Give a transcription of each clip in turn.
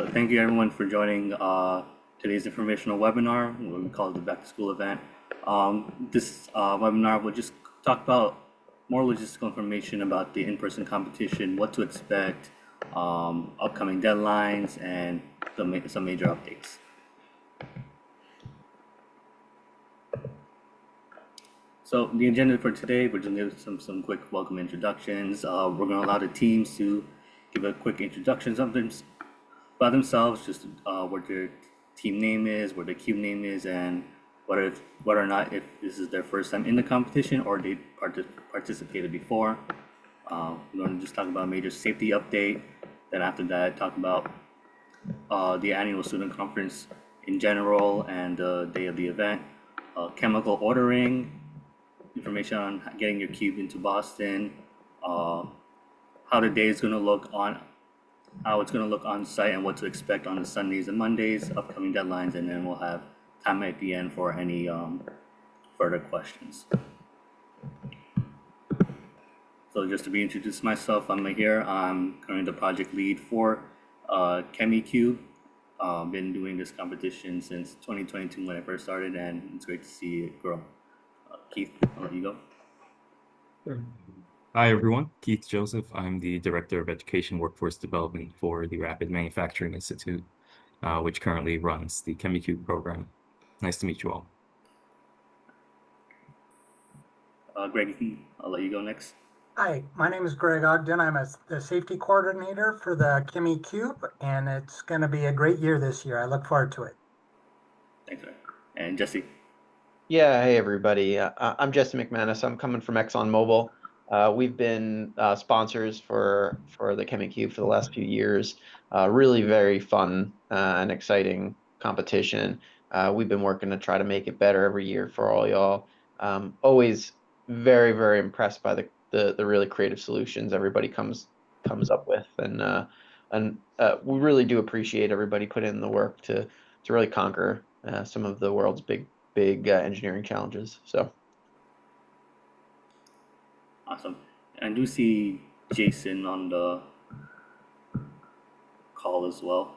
So thank you everyone for joining today's informational webinar, what we call the back to school event. This webinar will just talk about more logistical information about the in-person competition, what to expect, upcoming deadlines, and some major updates. So the agenda for today, we're just going to give some quick welcome introductions. We're going to allow the teams to give a quick introduction about themselves, just what their team name is, what their cube name is, and whether or not if this is their first time in the competition or they participated before. We're going to just talk about a major safety update. Then after that, talk about the annual student conference in general and the day of the event, chemical ordering, information on getting your cube into Boston, how the day is going to look on, how it's going to look on site, and what to expect on the Sundays and Mondays, upcoming deadlines, and then we'll have time at the end for any further questions. So just to reintroduce myself, I'm Mahir. I'm currently the project lead for ChemE Cube. Been doing this competition since 2022 when I first started, and it's great to see it grow. Keith, I'll let you go. Sure. Hi, everyone. Keith Joseph. I'm the Director of Education Workforce Development for the Rapid Manufacturing Institute, which currently runs the ChemE Cube program. Nice to meet you all. Greg, I'll let you go next. Hi, my name is Greg Ogden. I'm the safety coordinator for the ChemE Cube, and it's going to be a great year this year. I look forward to it. Thanks, Greg. And Jesse. Yeah, hey everybody. I'm Jesse McManus. I'm coming from ExxonMobil. We've been sponsors for the ChemE Cube for the last few years. Really very fun and exciting competition. We've been working to try to make it better every year for all y'all. Always very, very impressed by the really creative solutions everybody comes up with, and we really do appreciate everybody putting in the work to really conquer some of the world's big engineering challenges. So awesome. I do see Jason on the call as well.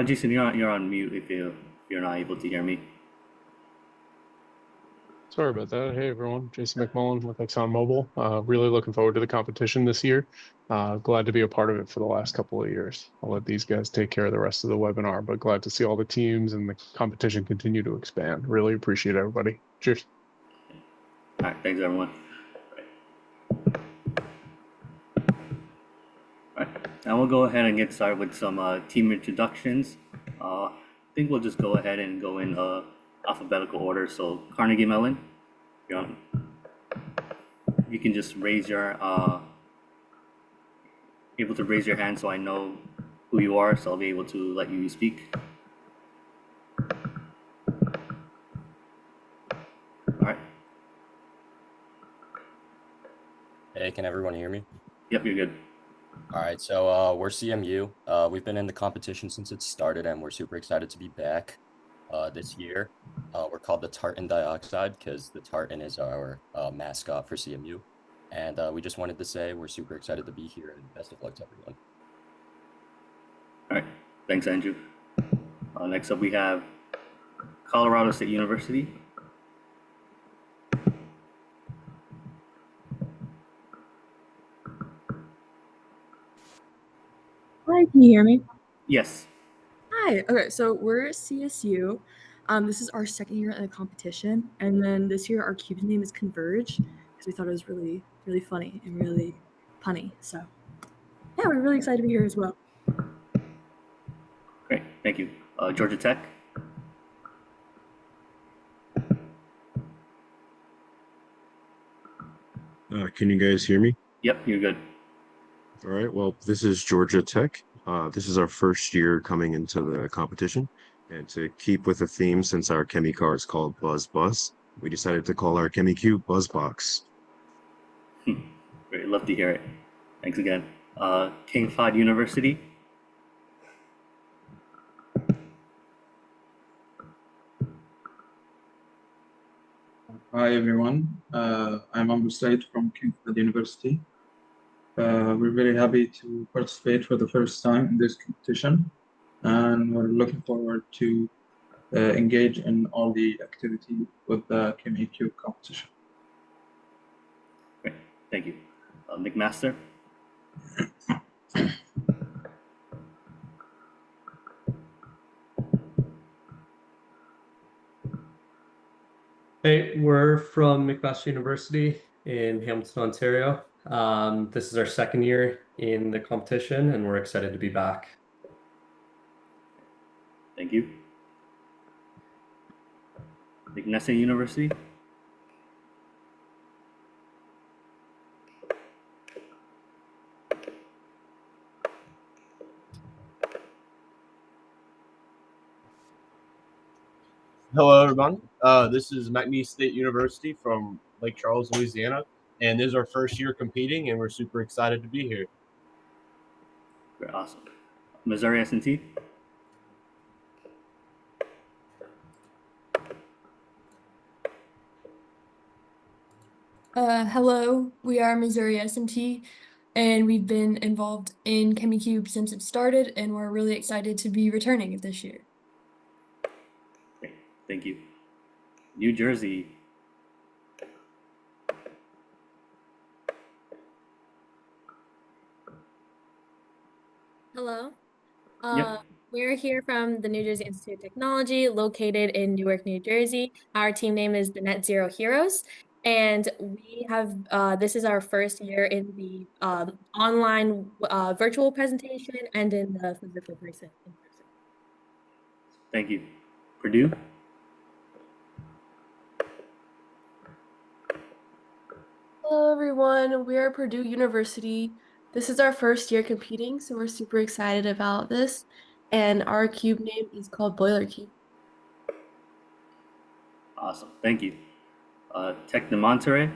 Jason, you're on mute if you're not able to hear me. Sorry about that. Hey everyone, Jason McMullen with ExxonMobil. Really looking forward to the competition this year. Glad to be a part of it for the last couple of years. I'll let these guys take care of the rest of the webinar, but glad to see all the teams and the competition continue to expand. Really appreciate everybody. Cheers. All right, thanks everyone. Now we'll go ahead and get started with some team introductions. I think we'll just go ahead and go in alphabetical order. So Carnegie Mellon, you're on. You can just raise your able to raise your hand so I know who you are, so I'll be able to let you speak. All right. Hey, can everyone hear me? Yep, you're good. All right, so we're CMU. We've been in the competition since it started, and we're super excited to be back this year. We're called the Tartan Dioxide because the tartan is our mascot for CMU. And we just wanted to say we're super excited to be here, and best of luck to everyone. All right, thanks, Andrew. Next up, we have Colorado State University. Hi, can you hear me? Yes. Hi. Okay, so we're CSU. This is our second year in the competition, and then this year our cube's name is Converge because we thought it was really, really funny and really punny. So yeah, we're really excited to be here as well. Great, thank you. Georgia Tech. Can you guys hear me? Yep, you're good. All right, well, this is Georgia Tech. This is our first year coming into the competition. And to keep with the theme, since our ChemE car is called Buzz Bus, we decided to call our ChemE Cube Buzz Box. Great, love to hear it. Thanks again. King Fahd University. Hi everyone, I'm Amr Said from King Fahd University. We're very happy to participate for the first time in this competition, and we're looking forward to engage in all the activity with the ChemE Cube competition. Great, thank you. McMaster. Hey, we're from McMaster University in Hamilton, Ontario. This is our second year in the competition, and we're excited to be back. Thank you. McNessa University. Hello, everyone. This is McNeese State University from Lake Charles, Louisiana, and this is our first year competing, and we're super excited to be here. Very awesome. Missouri S&T. Hello, we are Missouri S&T, and we've been involved in ChemE Cube since it started, and we're really excited to be returning it this year. Great, thank you. New Jersey. Hello. Yep. We're here from the New Jersey Institute of Technology, located in Newark, New Jersey. Our team name is the Net Zero Heroes, and we have this is our first year in the online virtual presentation and in the physical person. Thank you. Purdue. Hello, everyone. We are Purdue University. This is our first year competing, so we're super excited about this. And our cube name is called Boiler Cube. Awesome. Thank you. Tech de Monterey.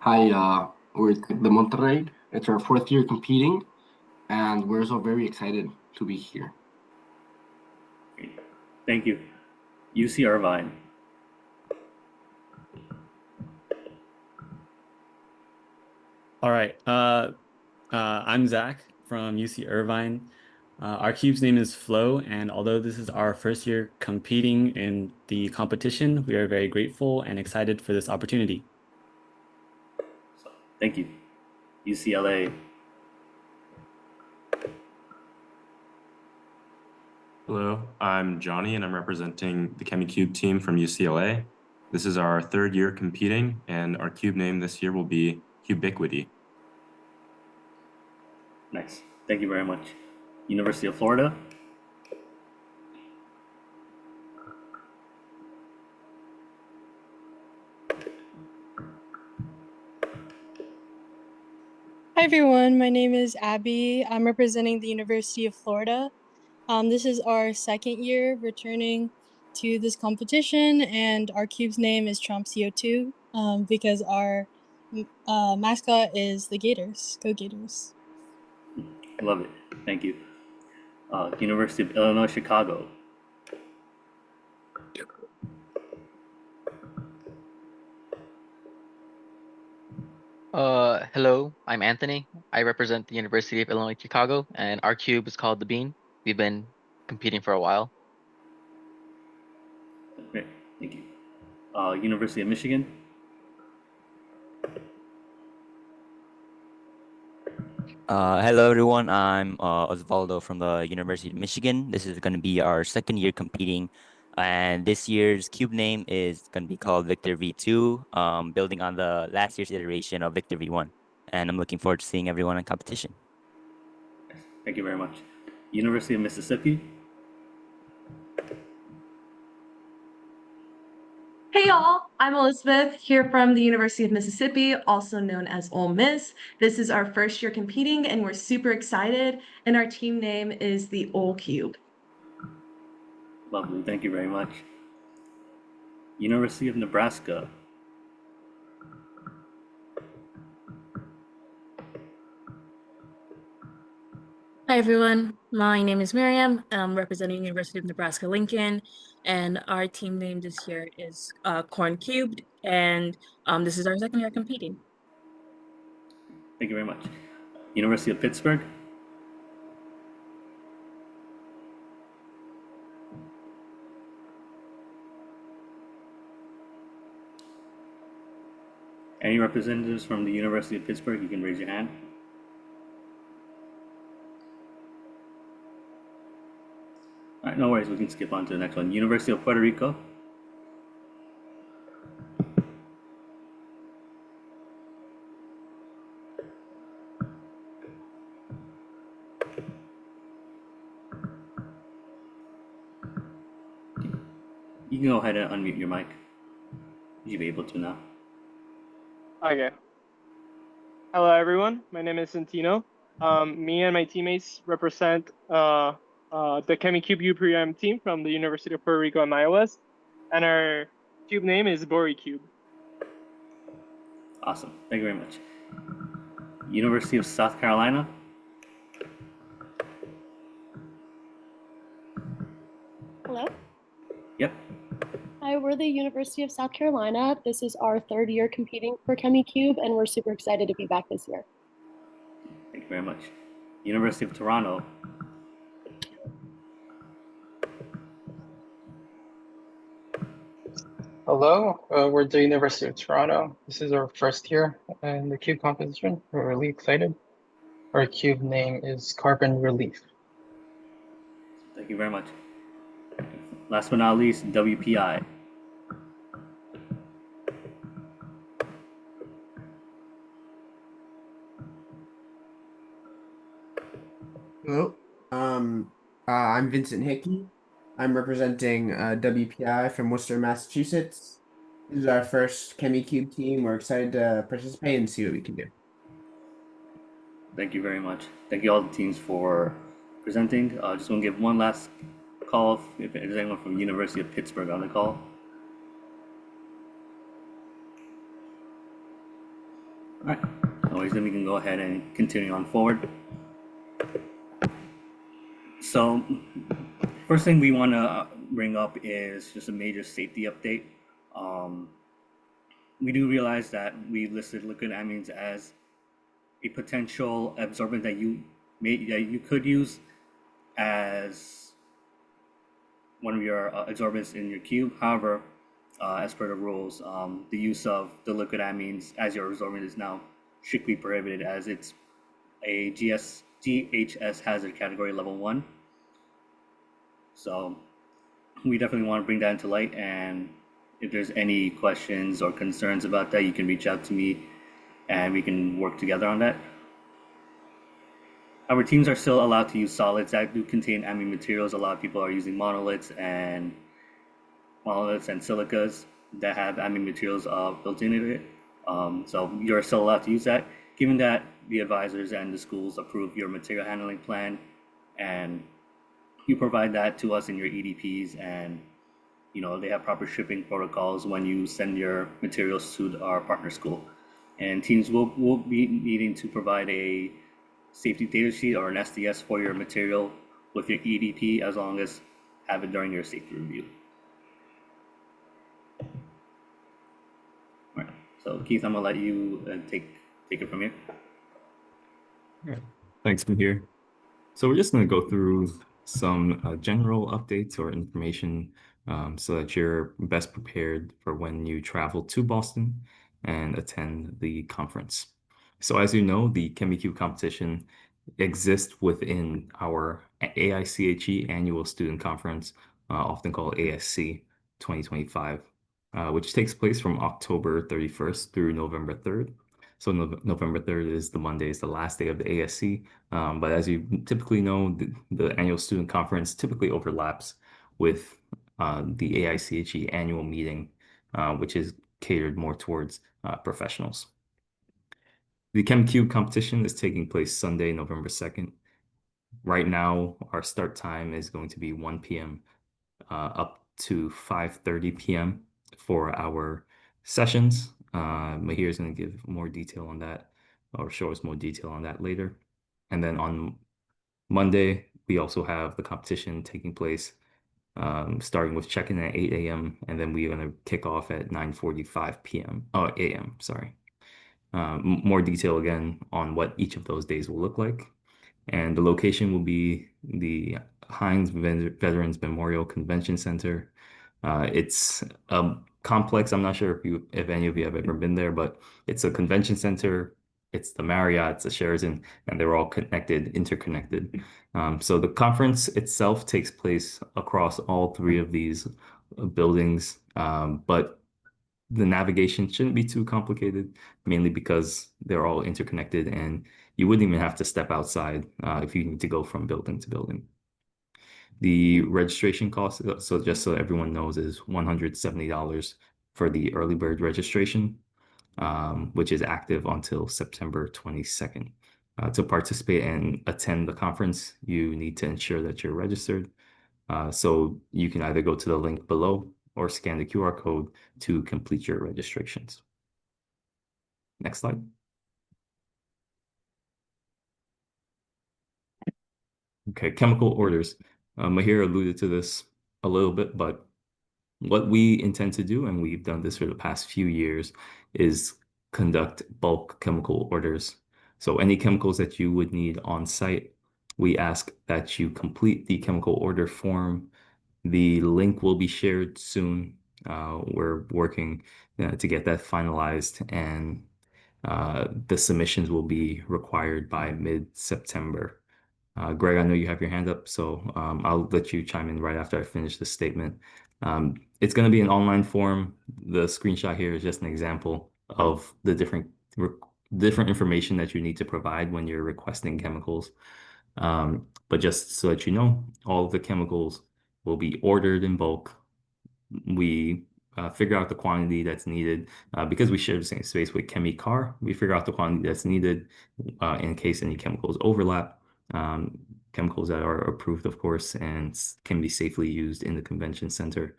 Hi, we're Tech de Monterrey. It's our fourth year competing, and we're so very excited to be here. Great. Thank you. UC Irvine. All right. I'm Zach from UC Irvine. Our cube's name is Flow, and although this is our first year competing in the competition, we are very grateful and excited for this opportunity. Thank you. UCLA. Hello, I'm Johnny, and I'm representing the ChemE Cube team from UCLA. This is our third year competing, and our cube name this year will be Cubiquity. Nice. Thank you very much. University of Florida. Hi everyone, my name is Abby. I'm representing the University of Florida. This is our second year returning to this competition, and our cube's name is Trump CO2 because our mascot is the Gators. Go Gators. Love it. Thank you. University of Illinois, Chicago. Hello, I'm Anthony. I represent the University of Illinois Chicago, and our cube is called the Bean. We've been competing for a while. Great, thank you. University of Michigan. Hello everyone, I'm Osvaldo from the University of Michigan. This is going to be our second year competing, and this year's cube name is going to be called Victor V2, building on the last year's iteration of Victor V1. And I'm looking forward to seeing everyone in competition. Thank you very much. University of Mississippi. Hey y'all, I'm Elizabeth here from the University of Mississippi, also known as Ole Miss. This is our first year competing and we're super excited, and our team name is the Ole Cube. Lovely, thank you very much. University of Nebraska. Hi everyone, my name is Miriam. I'm representing University of Nebraska-Lincoln, and our team name this year is Corn Cubed, and this is our second year competing. Thank you very much. University of Pittsburgh. Any representatives from the University of Pittsburgh, you can raise your hand. All right, no worries, we can skip on to the next one. University of Puerto Rico. You can go ahead and unmute your mic. You should be able to now. Okay. Hello, everyone. My name is Santino. Me and my teammates represent the ChemE Cube UPM team from the University of Puerto Rico and West, and our cube name is Bori Cube. Awesome. Thank you very much. University of South Carolina. Hello. Yep. Hi, we're the University of South Carolina. This is our third year competing for ChemE Cube, and we're super excited to be back this year. Thank you very much. University of Toronto. Hello, we're the University of Toronto. This is our first year in the CUBE competition. We're really excited. Our CUBE name is Carbon Relief. Thank you very much. Last but not least, WPI. Hello, I'm Vincent Hickey. I'm representing WPI from Worcester, Massachusetts. This is our first ChemE Cube team. We're excited to participate and see what we can do. Thank you very much. Thank you all the teams for presenting. Just want to give one last call if there's anyone from University of Pittsburgh on the call. All right, anyways, then we can go ahead and continue on forward. So, first thing we want to bring up is just a major safety update. We do realize that we listed liquid amines as a potential absorbent that you could use as one of your absorbents in your cube. However, as per the rules, the use of the liquid amines as your absorbent is now strictly prohibited, as it's a GHS hazard category level 1. So we definitely want to bring that into light, and if there's any questions or concerns about that, you can reach out to me and we can work together on that. Our teams are still allowed to use solids that do contain amine materials. A lot of people are using monoliths and silicas that have amine materials built into it. So you're still allowed to use that, given that the advisors and the schools approve your material handling plan, and you provide that to us in your EDPs, and they have proper shipping protocols when you send your materials to our partner school. And teams will be needing to provide a safety data sheet or an SDS for your material with your EDP, as long as have it during your safety review. All right, so Keith, I'm gonna let you take it from here. Yeah. Thanks, Mahir. So we're just going to go through some general updates or information so that you're best prepared for when you travel to Boston and attend the conference. So as you know, the ChemE Cube competition exists within our AIChE annual student conference, often called ASC 2025, which takes place from October 31st through November 3rd. So November 3rd is the Monday, is the last day of the ASC. But as you typically know, the annual student conference typically overlaps with the AIChE annual meeting, which is catered more towards professionals. The ChemE Cube competition is taking place Sunday, November 2nd. Right now, our start time is going to be 1 p.m. Up to 5:30 p.m. for our sessions. Mahir is going to give more detail on that, or show us more detail on that later. And then on Monday, we also have the competition taking place, starting with check-in at 8 a.m. and then we're going to kick off at 9:45 p.m. a.m. Sorry. More detail again on what each of those days will look like. And the location will be the Heinz Veterans Memorial Convention Center. It's a complex. I'm not sure if any of you have ever been there, but it's a convention center. It's the Marriott, it's the Sheraton, and they're all interconnected. So the conference itself takes place across all three of these buildings, but the navigation shouldn't be too complicated, mainly because they're all interconnected and you wouldn't even have to step outside if you need to go from building to building. The registration cost, so just so everyone knows, is $170 for the early bird registration, which is active until September 22nd. To participate and attend the conference, you need to ensure that you're registered. So you can either go to the link below or scan the QR code to complete your registrations. Next slide. Okay, chemical orders. Mahir alluded to this a little bit, but what we intend to do, and we've done this for the past few years, is conduct bulk chemical orders. So any chemicals that you would need on site, we ask that you complete the chemical order form. The link will be shared soon. We're working to get that finalized, and the submissions will be required by mid-September. Greg, I know you have your hand up, so I'll let you chime in right after I finish this statement. It's going to be an online form. The screenshot here is just an example of the different information that you need to provide when you're requesting chemicals. But just so that you know, all of the chemicals will be ordered in bulk. We figure out the quantity that's needed because we share the same space with ChemE Car. We figure out the quantity that's needed in case any chemicals overlap. Chemicals that are approved, of course, and can be safely used in the convention center.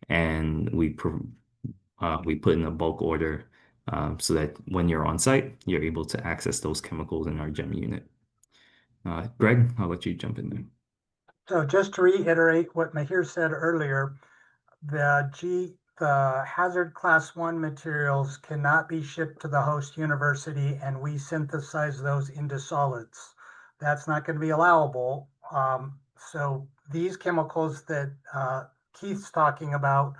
And we put in a bulk order so that when you're on site, you're able to access those chemicals in our GEM unit. Greg, I'll let you jump in there. So just to reiterate what Mahir said earlier, the hazard class 1 materials cannot be shipped to the host university, and we synthesize those into solids. That's not going to be allowable. So these chemicals that Keith's talking about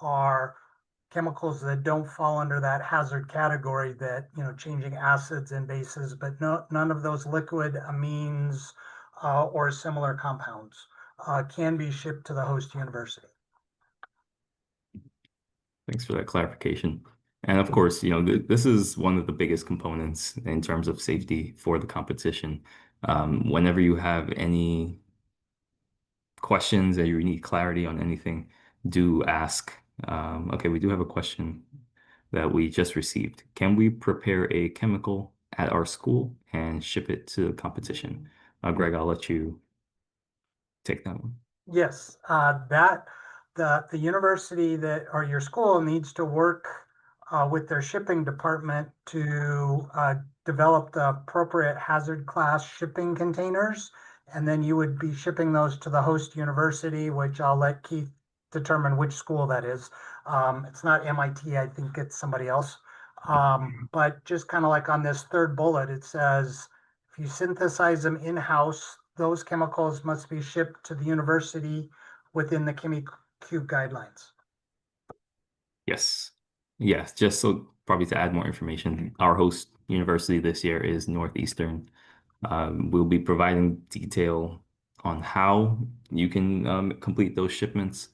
are chemicals that don't fall under that hazard category, that, changing acids and bases, but none of those liquid amines or similar compounds can be shipped to the host university. Thanks for that clarification. And of course, this is one of the biggest components in terms of safety for the competition. Whenever you have any questions or you need clarity on anything, do ask. Okay, we do have a question that we just received. Can we prepare a chemical at our school and ship it to the competition? Greg, I'll let you take that one. Yes, the university or your school needs to work with their shipping department to develop the appropriate hazard class shipping containers, and then you would be shipping those to the host university, which I'll let Keith determine which school that is. It's not MIT, I think it's somebody else. But just kind of like on this third bullet, it says, if you synthesize them in-house, those chemicals must be shipped to the university within the ChemE Cube guidelines. Yes. Yes, just so probably to add more information, our host university this year is Northeastern. We'll be providing detail on how you can complete those shipments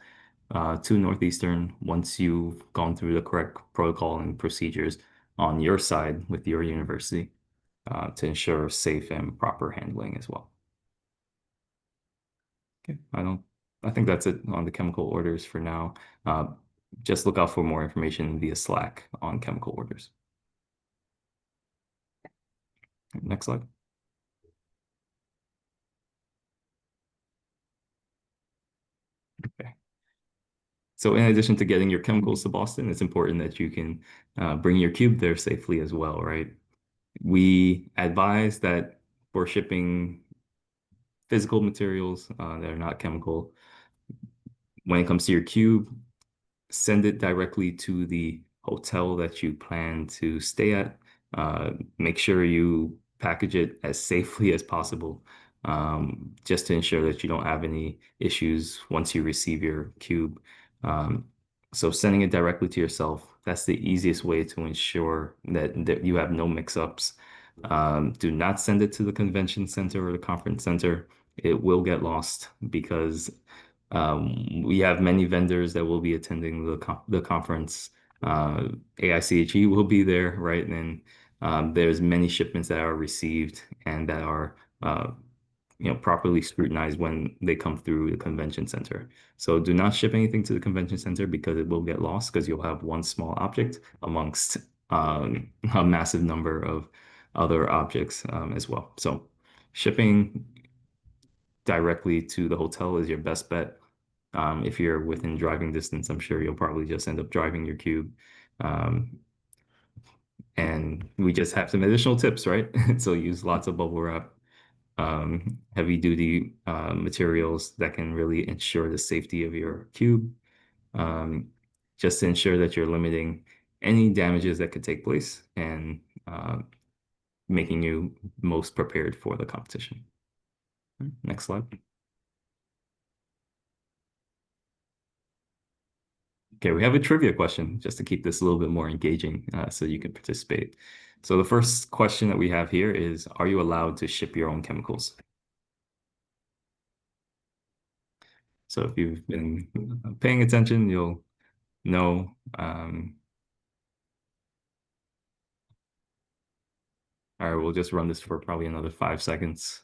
to Northeastern once you've gone through the correct protocol and procedures on your side with your university to ensure safe and proper handling as well. Okay, I think that's it on the chemical orders for now. Just look out for more information via Slack on chemical orders. Next slide. Okay. So in addition to getting your chemicals to Boston, it's important that you can bring your cube there safely as well, right? We advise that for shipping physical materials that are not chemical, when it comes to your cube, send it directly to the hotel that you plan to stay at. Make sure you package it as safely as possible, just to ensure that you don't have any issues once you receive your cube. So sending it directly to yourself, that's the easiest way to ensure that you have no mix-ups. Do not send it to the convention center or the conference center. It will get lost because we have many vendors that will be attending the conference. AIChE will be there, right? And there's many shipments that are received and that are properly scrutinized when they come through the convention center. So do not ship anything to the convention center because it will get lost because you'll have one small object amongst a massive number of other objects as well. So shipping directly to the hotel is your best bet. If you're within driving distance, I'm sure you'll probably just end up driving your cube. And we just have some additional tips, right? So use lots of bubble wrap, heavy duty materials that can really ensure the safety of your cube, just to ensure that you're limiting any damages that could take place and making you most prepared for the competition. Next slide. Okay, we have a trivia question just to keep this a little bit more engaging so you can participate. So the first question that we have here is, are you allowed to ship your own chemicals? So if you've been paying attention, you'll know. All right, we'll just run this for probably another 5 seconds.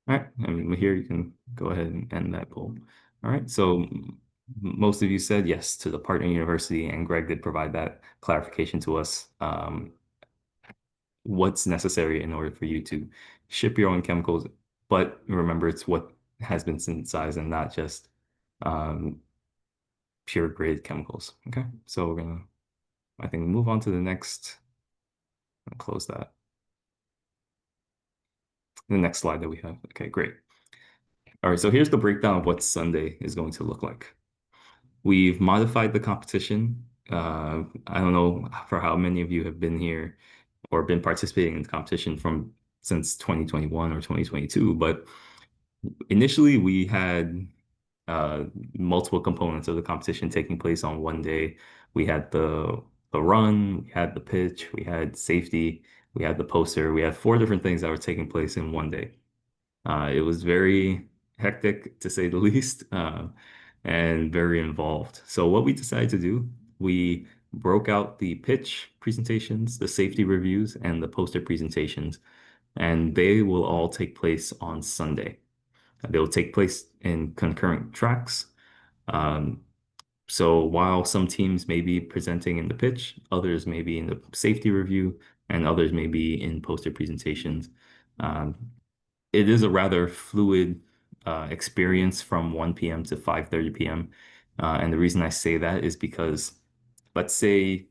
All right, and here you can go ahead and end that poll. All right, so most of you said yes to the partner university, and Greg did provide that clarification to us. What's necessary in order for you to ship your own chemicals, but remember it's what has been synthesized and not just pure grade chemicals. Okay, so we're gonna, I think, move on to the next. I'll close that. The next slide that we have. Okay, great. All right, so here's the breakdown of what Sunday is going to look like. We've modified the competition. I don't know for how many of you have been here or been participating in the competition since 2021 or 2022, but initially we had multiple components of the competition taking place on one day. We had the run, we had the pitch, we had safety, we had the poster. We had 4 different things that were taking place in one day. It was very hectic, to say the least, and very involved. So what we decided to do, we broke out the pitch presentations, the safety reviews, and the poster presentations, and they will all take place on Sunday. They'll take place in concurrent tracks. So while some teams may be presenting in the pitch, others may be in the safety review, and others may be in poster presentations. It is a rather fluid experience from 1 p.m. to 5:30 p.m. And the reason I say that is because, let's say,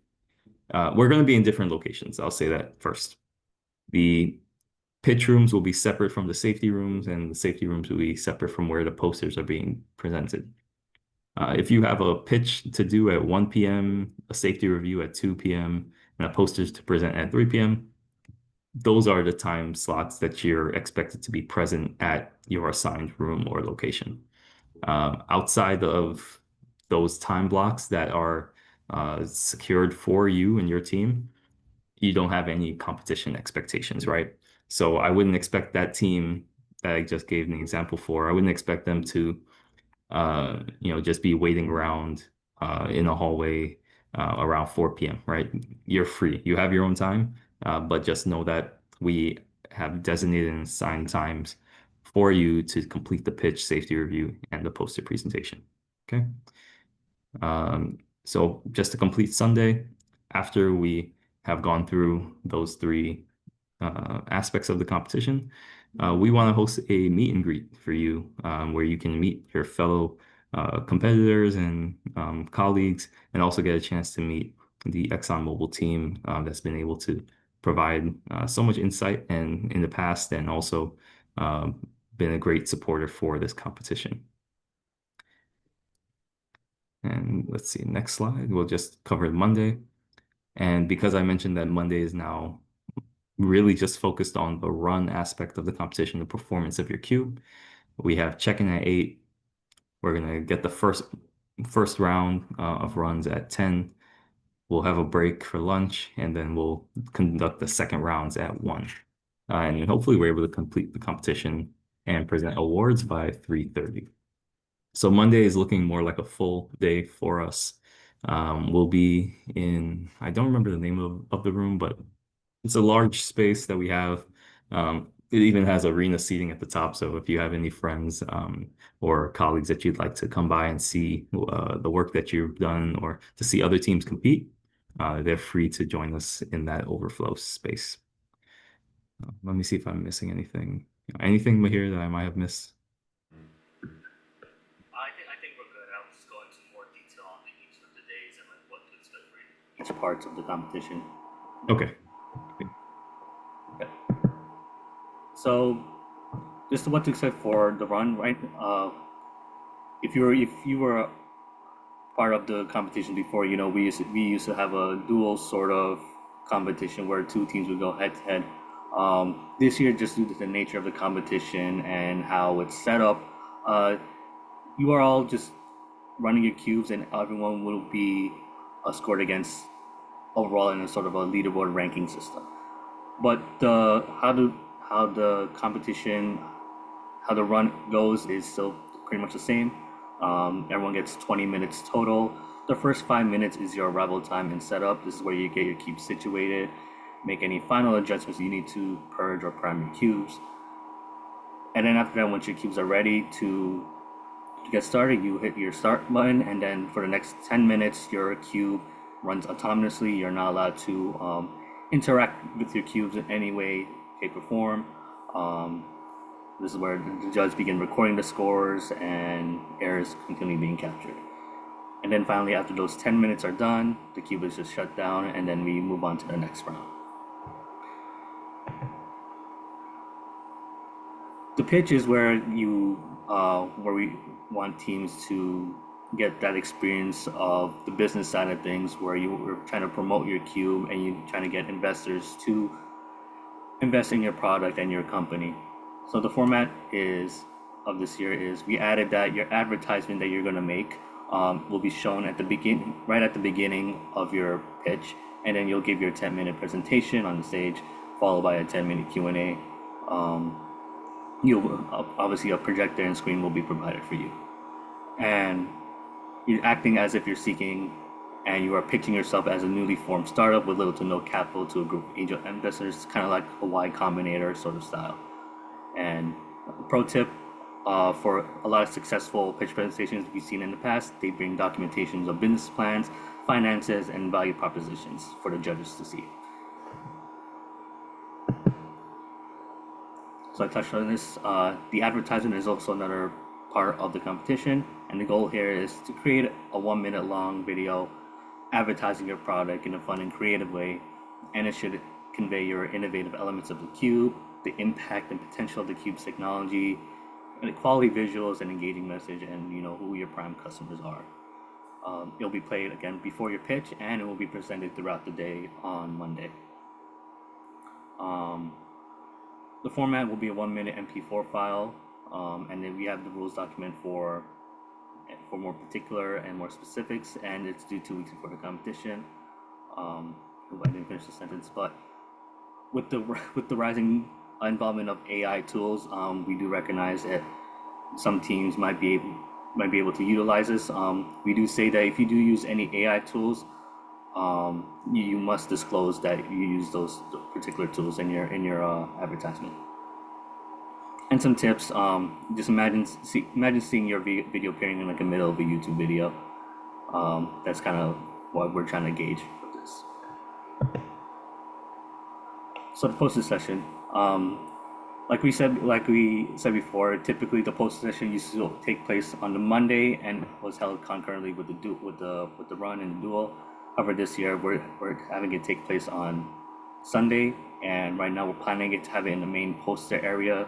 we're going to be in different locations. I'll say that first. The pitch rooms will be separate from the safety rooms, and the safety rooms will be separate from where the posters are being presented. If you have a pitch to do at 1 p.m., a safety review at 2 p.m., and a posters to present at 3 p.m., those are the time slots that you're expected to be present at your assigned room or location. Outside of those time blocks that are secured for you and your team, you don't have any competition expectations, right? So I wouldn't expect that team that I just gave an example for, I wouldn't expect them to just be waiting around in a hallway around 4 p.m., right? You're free. You have your own time, but just know that we have designated and assigned times for you to complete the pitch, safety review, and the poster presentation. Okay. So just to complete Sunday, after we have gone through those 3 aspects of the competition, we want to host a meet and greet for you where you can meet your fellow competitors and colleagues, and also get a chance to meet the ExxonMobil team that's been able to provide so much insight and in the past, and also been a great supporter for this competition. And let's see, next slide, we'll just cover Monday. And because I mentioned that Monday is now really just focused on the run aspect of the competition, the performance of your cube, we have check-in at 8. We're gonna get the first round of runs at 10. We'll have a break for lunch, and then we'll conduct the second rounds at 1. And hopefully we're able to complete the competition and present awards by 3:30. So Monday is looking more like a full day for us. We'll be in, I don't remember the name of the room, but it's a large space that we have. It even has arena seating at the top. So if you have any friends or colleagues that you'd like to come by and see the work that you've done, or to see other teams compete, they're free to join us in that overflow space. Let me see if I'm missing anything. Anything here that I might have missed? I think we're good. I'll just go into more detail on each of the days and like what to expect for each parts of the competition. Okay. So, just what to expect for the run, right? If you were part of the competition before, you know, we used to have a dual sort of competition where 2 teams would go head to head. This year, just due to the nature of the competition and how it's set up, you are all just running your cubes, and everyone will be scored against overall in a sort of a leaderboard ranking system. But how the competition, how the run goes is still pretty much the same. Everyone gets 20 minutes total. The first 5 minutes is your arrival time and setup. This is where you get your cubes situated, make any final adjustments you need to purge or prime your cubes. And then after that, once your cubes are ready to get started, you hit your start button, and then for the next 10 minutes, your cube runs autonomously. You're not allowed to interact with your cubes in any way, shape, or form. This is where the judges begin recording the scores and errors continually being captured. And then finally, after those 10 minutes are done, the cube is just shut down, and then we move on to the next round. The pitch is where we want teams to get that experience of the business side of things, where you're trying to promote your cube and you're trying to get investors to invest in your product and your company. So the format of this year is we added that your advertisement that you're going to make will be shown right at the beginning of your pitch, and then you'll give your 10-minute presentation on the stage, followed by a 10-minute Q&A. Obviously a projector and screen will be provided for you, and you're acting as if you're seeking, and you are pitching yourself as a newly formed startup with little to no capital to a group of angel investors, kind of like a Y Combinator sort of style. And pro tip, for a lot of successful pitch presentations we've seen in the past, they bring documentations of business plans, finances, and value propositions for the judges to see. So I touched on this. The advertisement is also another part of the competition, and the goal here is to create a 1-minute long video advertising your product in a fun and creative way, and it should convey your innovative elements of the cube, the impact and potential of the cube's technology, and the quality visuals and engaging message, and who your prime customers are. It'll be played again before your pitch, and it will be presented throughout the day on Monday. The format will be a 1-minute MP4 file, and then we have the rules document for more particular and more specifics, and it's due 2 weeks before the competition. I didn't finish the sentence, but with the rising involvement of AI tools, we do recognize that some teams might be able to utilize this. We do say that if you do use any AI tools, you must disclose that you use those particular tools in your advertisement. And some tips: just imagine seeing your video appearing in like the middle of a YouTube video. That's kind of what we're trying to gauge with this. So the poster session, Like we said before, typically the post session used to take place on the Monday and was held concurrently with the run and the duel. However, this year we're having it take place on Sunday, and right now we're planning it to have it in the main poster area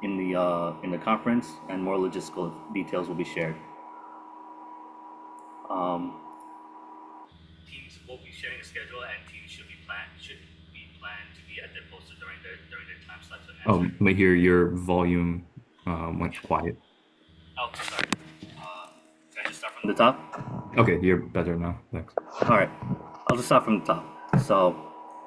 in the conference, and more logistical details will be shared. Teams will be sharing a schedule, and teams should be planned to be at their poster during their time slots. Oh, Mahir, your volume went quiet. Oh, sorry. Can I just start from the top? Okay, you're better now. Thanks. All right, I'll just start from the top. So,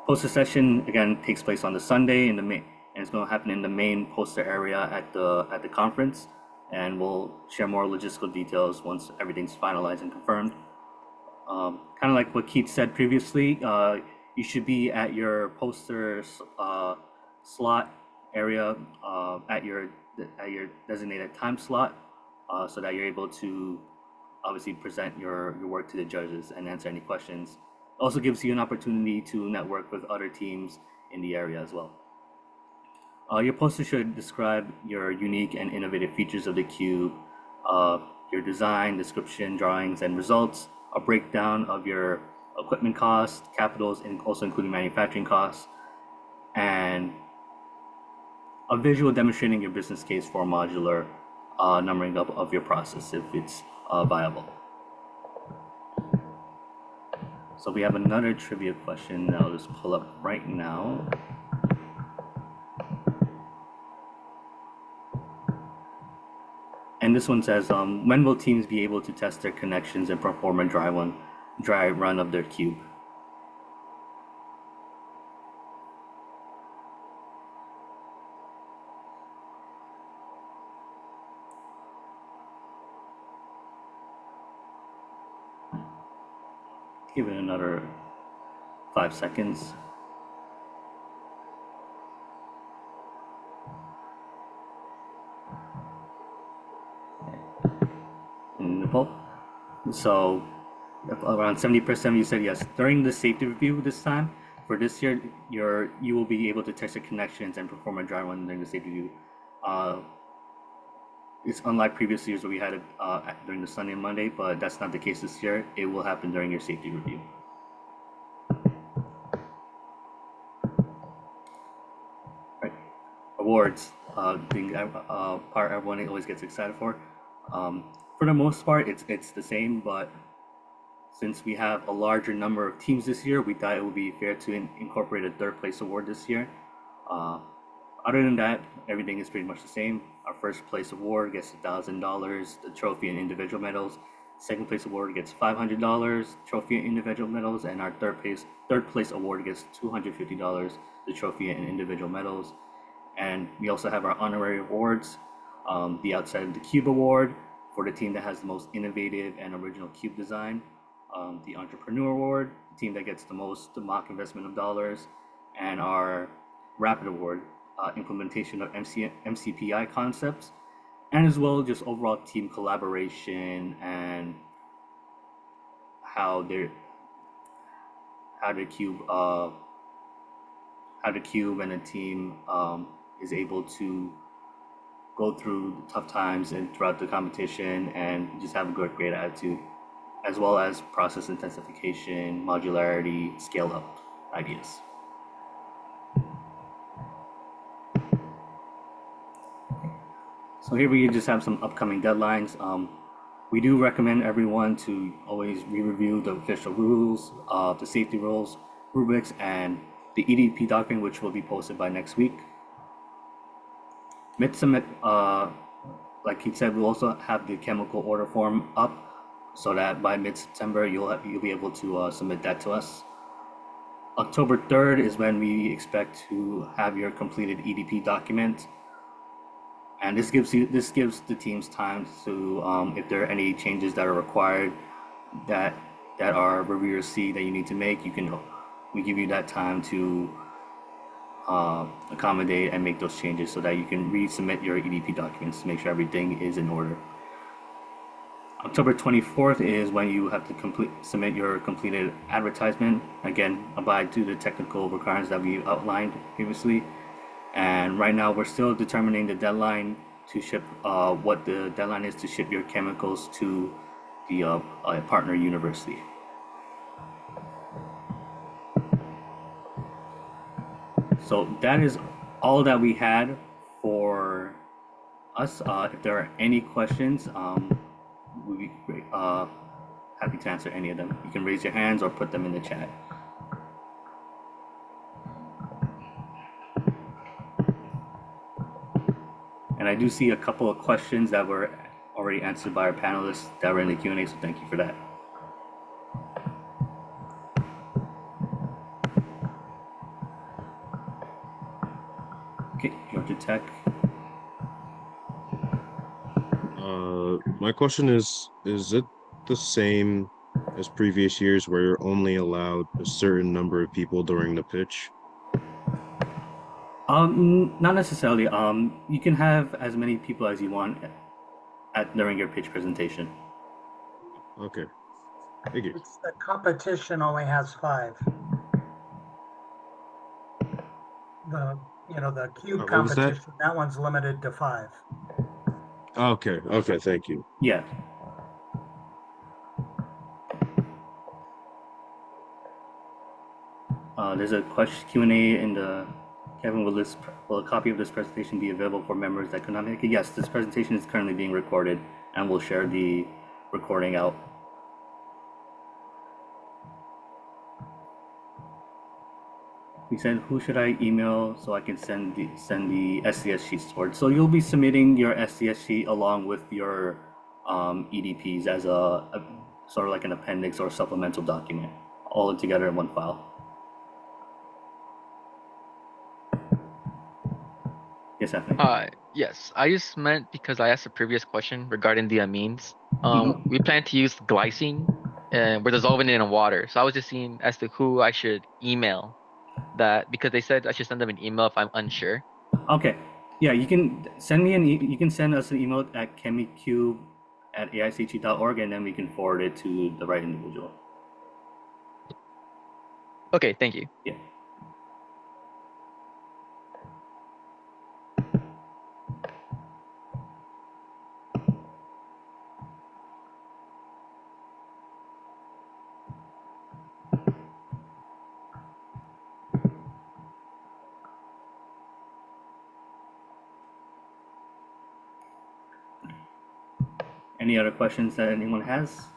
poster session again takes place on the Sunday in the main, and it's going to happen in the main poster area at the conference, and we'll share more logistical details once everything's finalized and confirmed. Kind of like what Keith said previously, you should be at your poster slot area at your designated time slot, so that you're able to obviously present your work to the judges and answer any questions. It also gives you an opportunity to network with other teams in the area as well. Your poster should describe your unique and innovative features of the cube, your design, description, drawings, and results, a breakdown of your equipment costs, capitals, and also including manufacturing costs, and a visual demonstrating your business case for a modular numbering up of your process if it's viable. So we have another trivia question that I'll just pull up right now. And this one says, when will teams be able to test their connections and perform a dry run of their cube? Give it another 5 seconds. So around 70% you said yes. During the safety review this time, for this year, you will be able to test your connections and perform a dry run during the safety review. It's unlike previous years where we had it during the Sunday and Monday, but that's not the case this year. It will happen during your safety review. Right. Awards, being part everyone always gets excited for. For the most part, it's the same, but since we have a larger number of teams this year, we thought it would be fair to incorporate a third place award this year. Other than that, everything is pretty much the same. Our first place award gets $1,000, the trophy and individual medals. Second place award gets $500, trophy and individual medals, and our third place award gets $250, the trophy and individual medals. And we also have our honorary awards, the Outside of the Cube Award for the team that has the most innovative and original cube design, the Entrepreneur Award, the team that gets the most mock investment of dollars, and our Rapid Award, implementation of MCPI concepts, and as well just overall team collaboration and how the cube and the team is able to go through tough times and throughout the competition and just have a great attitude, as well as process intensification, modularity, scale up ideas. So here we just have some upcoming deadlines. We do recommend everyone to always re-review the official rules, the safety rules, rubrics, and the EDP document, which will be posted by next week. Mid-submit, like he said, we'll also have the chemical order form up so that by mid-September, you'll be able to submit that to us. October 3rd is when we expect to have your completed EDP document. And this gives the teams time to, if there are any changes that are required that our reviewers see that you need to make, we give you that time to accommodate and make those changes so that you can resubmit your EDP documents to make sure everything is in order. October 24th is when you have to submit your completed advertisement. Again, abide to the technical requirements that we outlined previously. And right now we're still determining the deadline to ship, what the deadline is to ship your chemicals to the partner university. So that is all that we had for us. If there are any questions, we'd be happy to answer any of them. You can raise your hands or put them in the chat. And I do see a couple of questions that were already answered by our panelists that were in the Q&A, so thank you for that. Okay, Georgia Tech. My question is it the same as previous years where you're only allowed a certain number of people during the pitch? Not necessarily. You can have as many people as you want during your pitch presentation. Okay. Thank you. It's the competition only has 5. The cube What was that? competition, that one's limited to 5. Okay, thank you. Yeah. There's a question Q&A in the Kevin, will a copy of this presentation be available for members that could not make it? Yes, this presentation is currently being recorded, and we'll share the recording out. We said, who should I email so I can send the SDS sheets towards? So you'll be submitting your SDS sheet along with your EDPs as a sort of like an appendix or supplemental document, all together in one file. Yes, Anthony. Yes, I just meant because I asked a previous question regarding the amines. We plan to use glycine, and we're dissolving it in water. So I was just seeing as to who I should email that, because they said I should send them an email if I'm unsure. Okay. Yeah, you can send me you can send us an email at chemecube@aiche.org, and then we can forward it to the right individual. Okay, thank you. Yeah. Any other questions that anyone has?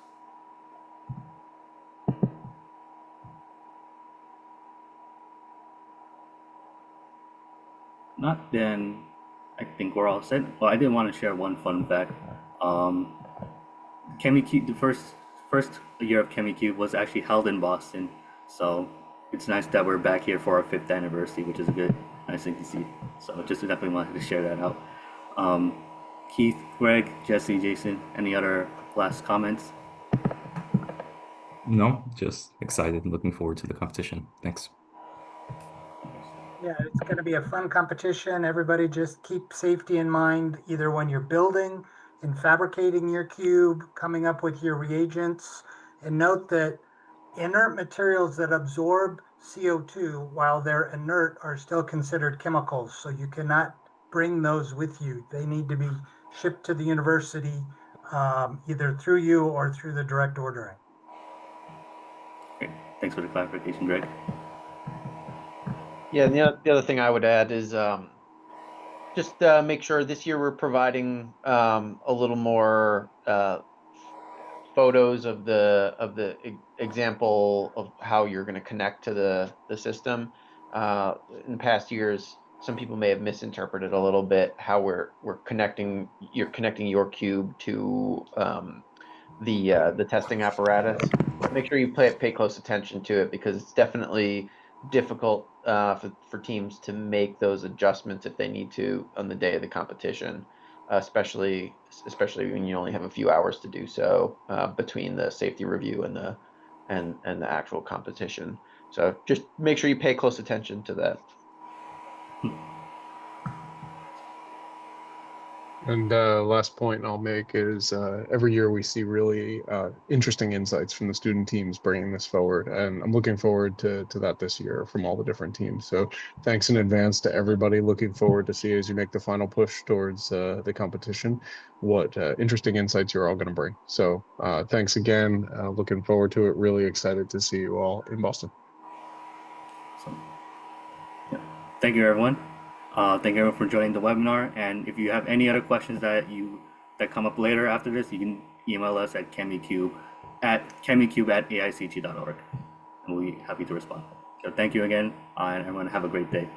Not, then I think we're all set. Well, I did want to share one fun fact. ChemE Cube, the first year of ChemE Cube was actually held in Boston, so it's nice that we're back here for our 5th anniversary, which is a nice thing to see. So just definitely wanted to share that out. Keith, Greg, Jesse, Jason, any other last comments? No, just excited and looking forward to the competition. Thanks. Yeah, it's going to be a fun competition. Everybody just keep safety in mind, either when you're building and fabricating your cube, coming up with your reagents. And note that inert materials that absorb CO2 while they're inert are still considered chemicals. So you cannot bring those with you. They need to be shipped to the university, either through you or through the direct ordering. Great. Thanks for the clarification, Greg. Yeah, and the other thing I would add is just make sure this year we're providing a little more photos of the example of how you're going to connect to the system. In past years, some people may have misinterpreted a little bit how we're connecting. You're connecting your cube to the testing apparatus. Make sure you pay close attention to it, because it's definitely difficult for teams to make those adjustments if they need to on the day of the competition, especially when you only have a few hours to do so between the safety review and the actual competition. So just make sure you pay close attention to that. And last point I'll make is every year we see really interesting insights from the student teams bringing this forward, and I'm looking forward to that this year from all the different teams. So thanks in advance to everybody. Looking forward to see as you make the final push towards the competition, what interesting insights you're all going to bring. So thanks again. Looking forward to it. Really excited to see you all in Boston. So, yeah. Thank you, everyone. Thank you everyone for joining the webinar. And if you have any other questions that come up later after this, you can email us at chemecube@aiche.org, and we'll be happy to respond. So thank you again, and everyone have a great day.